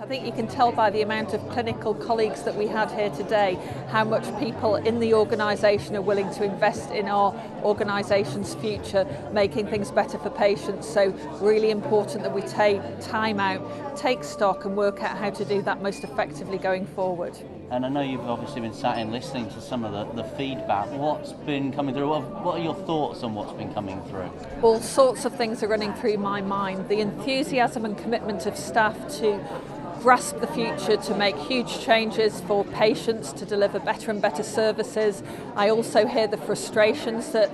I think you can tell by the amount of clinical colleagues that we had here today how much people in the organisation are willing to invest in our organisation's future, making things better for patients. So really important that we take time out, take stock and work out how to do that most effectively going forward. And I know you've obviously been sat in listening to some of the feedback. What's been coming through? What are your thoughts on what's been coming through? All sorts of things are running through my mind. The enthusiasm and commitment of staff to grasp the future, to make huge changes for patients, to deliver better and better services. I also hear the frustrations that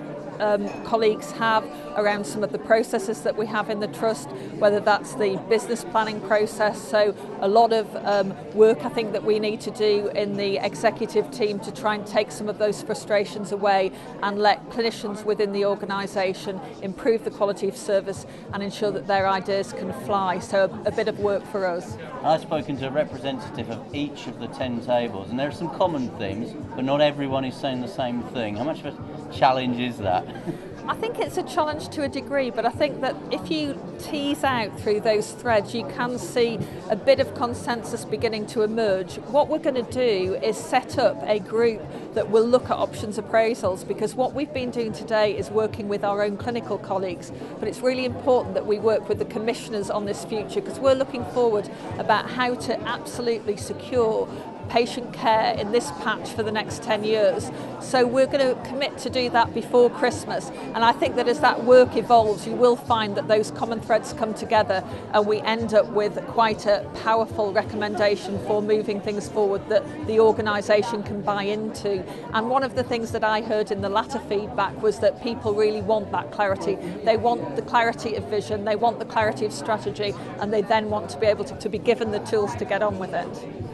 colleagues have around some of the processes that we have in the trust, whether that's the business planning process. So a lot of work I think that we need to do in the executive team to try and take some of those frustrations away and let clinicians within the organisation improve the quality of service and ensure that their ideas can fly. So a bit of work for us. I've spoken to a representative of each of the 10 tables, and there are some common themes, but not everyone is saying the same thing. How much of a challenge is that? I think it's a challenge to a degree, but I think that if you tease out through those threads, you can see a bit of consensus beginning to emerge. What we're going to do is set up a group that will look at options appraisals, because what we've been doing today is working with our own clinical colleagues, but it's really important that we work with the commissioners on this future, because we're looking forward about how to absolutely secure patient care in this patch for the next 10 years. So we're going to commit to do that before Christmas, and I think that as that work evolves you will find that those common threads come together and we end up with quite a powerful recommendation for moving things forward that the organisation can buy into. And one of the things that I heard in the latter feedback was that people really want that clarity. They want the clarity of vision, they want the clarity of strategy, and they then want to be able to be given the tools to get on with it.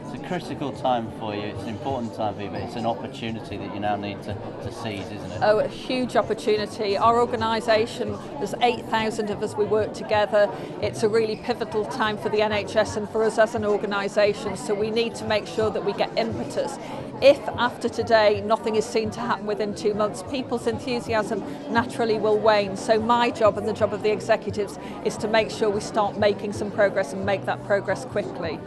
It's a critical time for you, it's an important time for you, but it's an opportunity that you now need to seize, isn't it? Oh, a huge opportunity. Our organisation, there's 8,000 of us, we work together. It's a really pivotal time for the NHS and for us as an organisation, so we need to make sure that we get impetus. If after today nothing is seen to happen within 2 months, people's enthusiasm naturally will wane. So my job and the job of the executives is to make sure we start making some progress and make that progress quickly.